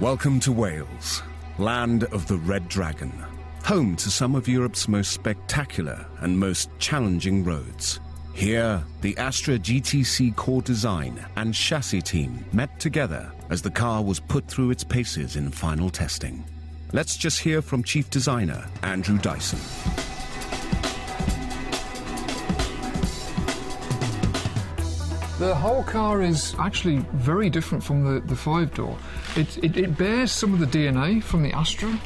Welcome to Wales, land of the Red Dragon, home to some of Europe's most spectacular and most challenging roads. Here, the Astra GTC core design and chassis team met together as the car was put through its paces in final testing. Let's just hear from Chief Designer Andrew Dyson. The whole car is actually very different from the 5-door. It bears some of the DNA from the Astra,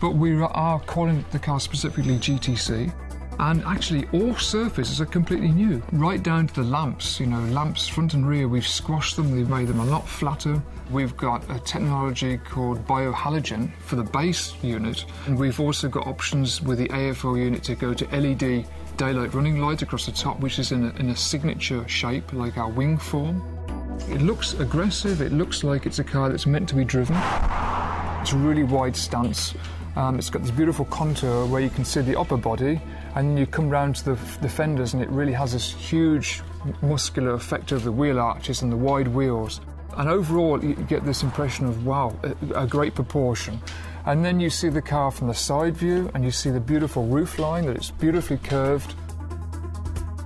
but we are calling the car specifically GTC. And actually, all surfaces are completely new, right down to the lamps. You know, lamps front and rear, we've squashed them, we've made them a lot flatter. We've got a technology called biohalogen for the base unit, and we've also got options with the AFO unit to go to LED daylight running light across the top, which is in a signature shape, like our wing form. It looks aggressive, it looks like it's a car that's meant to be driven. It's a really wide stance. It's got this beautiful contour where you can see the upper body, and then you come round to the fenders and it really has this huge muscular effect of the wheel arches and the wide wheels. And overall you get this impression of, wow, a great proportion. And then you see the car from the side view and you see the beautiful roof line, that it's beautifully curved.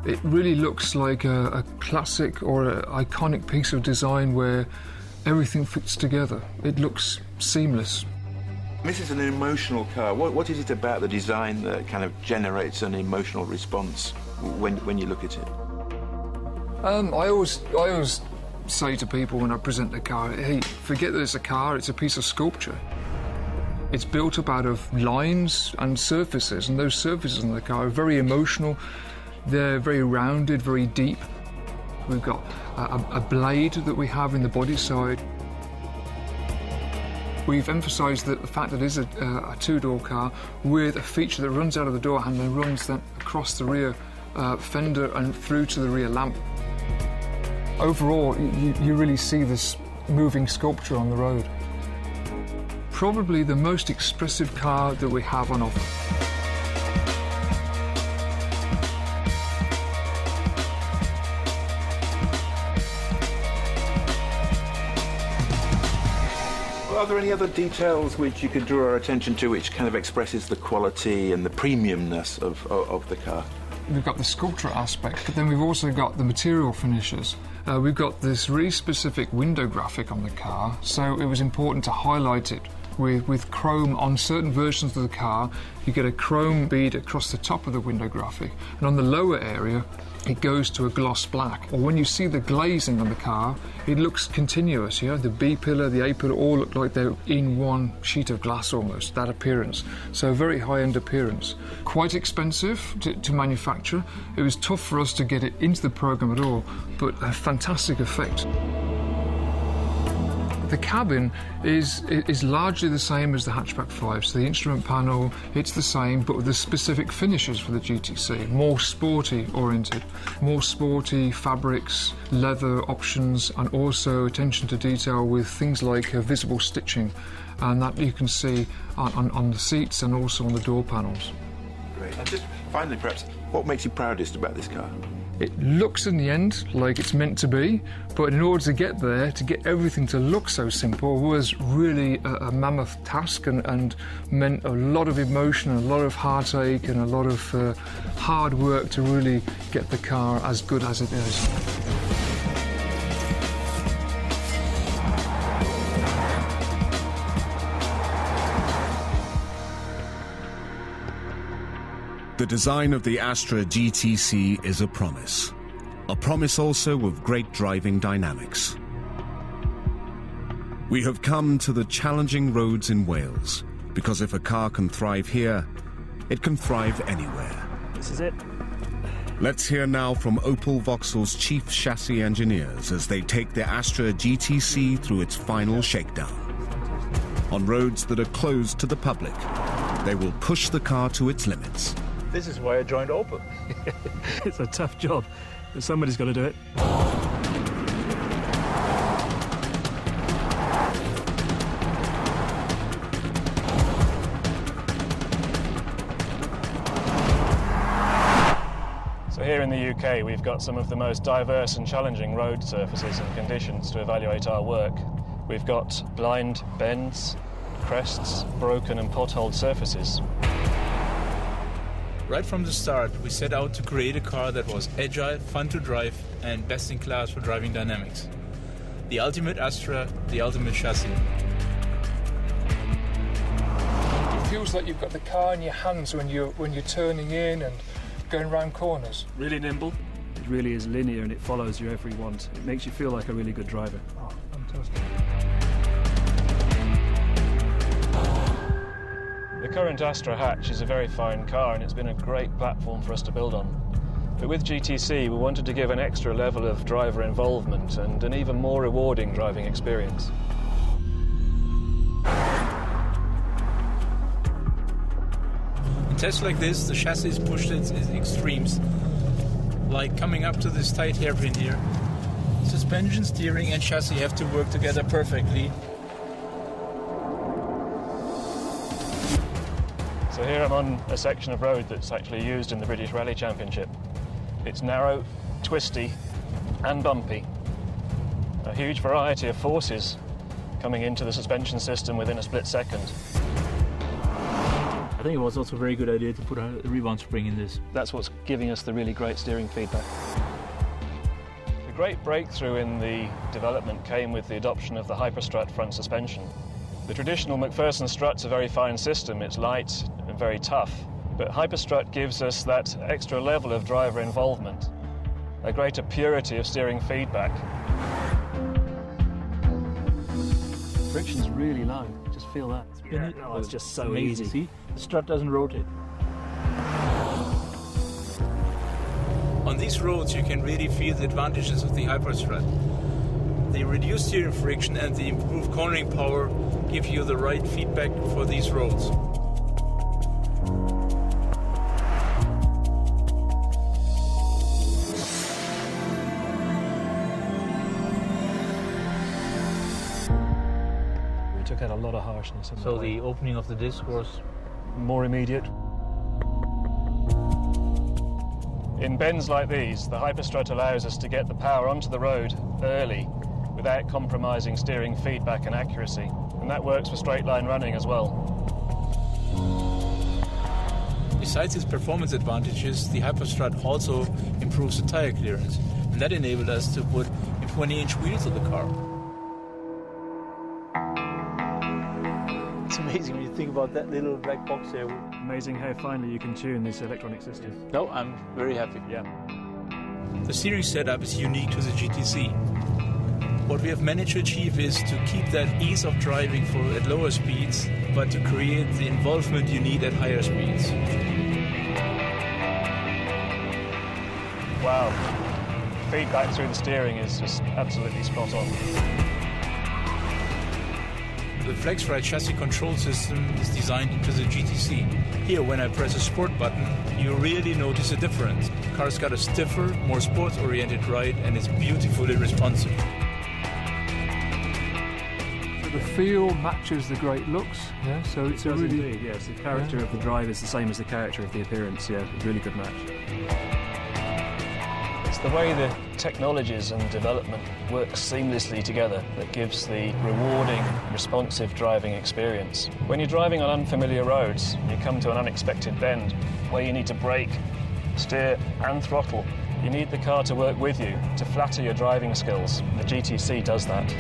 It really looks like a classic or an iconic piece of design where everything fits together. It looks seamless. This is an emotional car. What is it about the design that kind of generates an emotional response when you look at it? I always say to people when I present the car, hey, forget that it's a car, it's a piece of sculpture. It's built up out of lines and surfaces, and those surfaces on the car are very emotional. They're very rounded, very deep. We've got a blade that we have in the body side. We've emphasised the fact that it is a two-door car with a feature that runs out of the door handle and runs then across the rear fender and through to the rear lamp. Overall, you really see this moving sculpture on the road. Probably the most expressive car that we have on offer. Are there any other details which you could draw our attention to which kind of expresses the quality and the premiumness of the car? We've got the sculpture aspect, but then we've also got the material finishes. We've got this really specific window graphic on the car, so it was important to highlight it with chrome. On certain versions of the car, you get a chrome bead across the top of the window graphic, and on the lower area, it goes to a gloss black. Or when you see the glazing on the car, it looks continuous. You know, the B pillar, the A pillar, all look like they're in one sheet of glass almost, that appearance. So a very high-end appearance. Quite expensive to manufacture. It was tough for us to get it into the programme at all, but a fantastic effect. The cabin is largely the same as the hatchback 5, so the instrument panel, it's the same, but with the specific finishes for the GTC, more sporty oriented, more sporty fabrics, leather options, and also attention to detail with things like visible stitching, and that you can see on the seats and also on the door panels. Great. And just finally, perhaps, what makes you proudest about this car? It looks in the end like it's meant to be, but in order to get there, to get everything to look so simple, was really a mammoth task and meant a lot of emotion, a lot of heartache and a lot of hard work to really get the car as good as it is. The design of the Astra GTC is a promise also of great driving dynamics. We have come to the challenging roads in Wales, because if a car can thrive here, it can thrive anywhere. This is it. Let's hear now from Opel Vauxhall's chief chassis engineers as they take the Astra GTC through its final shakedown. On roads that are closed to the public, they will push the car to its limits. This is why I joined Opel. It's a tough job, but somebody's got to do it. So here in the UK, we've got some of the most diverse and challenging road surfaces and conditions to evaluate our work. We've got blind bends, crests, broken and potholed surfaces. Right from the start, we set out to create a car that was agile, fun to drive, and best in class for driving dynamics. The ultimate Astra, the ultimate chassis. It feels like you've got the car in your hands when you're turning in and going around corners. Really nimble. It really is linear and it follows you every want. It makes you feel like a really good driver. Oh, fantastic. The current Astra hatch is a very fine car and it's been a great platform for us to build on. But with GTC, we wanted to give an extra level of driver involvement and an even more rewarding driving experience. In tests like this, the chassis is pushed at its extremes, like coming up to this tight hairpin here. Suspension, steering and chassis have to work together perfectly. So here I'm on a section of road that's actually used in the British Rally Championship. It's narrow, twisty and bumpy. A huge variety of forces coming into the suspension system within a split second. I think it was also a very good idea to put a rebound spring in this. That's what's giving us the really great steering feedback. The great breakthrough in the development came with the adoption of the Hyperstrut front suspension. The traditional McPherson strut's a very fine system. It's light and very tough. But Hyperstrut gives us that extra level of driver involvement, a greater purity of steering feedback. Friction's really low. Just feel that. Yeah, Oh, it's just so amazing. easy. See, the strut doesn't rotate. On these roads, you can really feel the advantages of the Hyperstrut. The reduced steering friction and the improved cornering power give you the right feedback for these roads. We took out a lot of harshness. So the opening of the disc was more immediate. In bends like these, the Hyperstrut allows us to get the power onto the road early without compromising steering feedback and accuracy. And that works for straight line running as well. Besides its performance advantages, the Hyperstrut also improves the tire clearance. And that enabled us to put 20-inch wheels on the car. it's amazing when you think about that little black box there. Amazing how finely you can tune this electronic system. No, I'm very happy. Yeah. The steering setup is unique to the GTC. What we have managed to achieve is to keep that ease of driving at lower speeds, but to create the involvement you need at higher speeds. Wow. Feedback through the steering is just absolutely spot on. The FlexRide chassis control system is designed into the GTC. Here, when I press a sport button, you really notice a difference. The car's got a stiffer, more sports-oriented ride, and it's beautifully responsive. The feel matches the great looks, yeah. So it's a really Indeed, yes. The character of the drive is the same as the character of the appearance. Yeah, a really good match. It's the way the technologies and development work seamlessly together that gives the rewarding, responsive driving experience. When you're driving on unfamiliar roads, you come to an unexpected bend where you need to brake, steer and throttle. You need the car to work with you to flatter your driving skills. The GTC does that.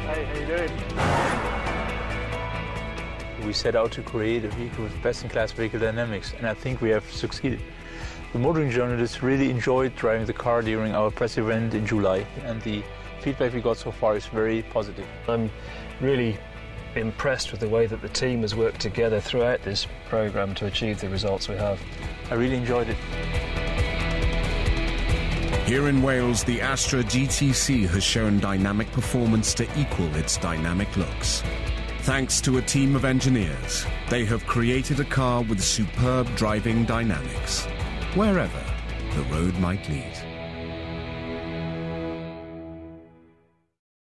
Hey, how you doing? We set out to create a vehicle with best-in-class vehicle dynamics, and I think we have succeeded. The motoring journalists really enjoyed driving the car during our press event in July, and the feedback we got so far is very positive. I'm really impressed with the way that the team has worked together throughout this programme to achieve the results we have. I really enjoyed it. Here in Wales, the Astra GTC has shown dynamic performance to equal its dynamic looks. Thanks to a team of engineers, they have created a car with superb driving dynamics, wherever the road might lead.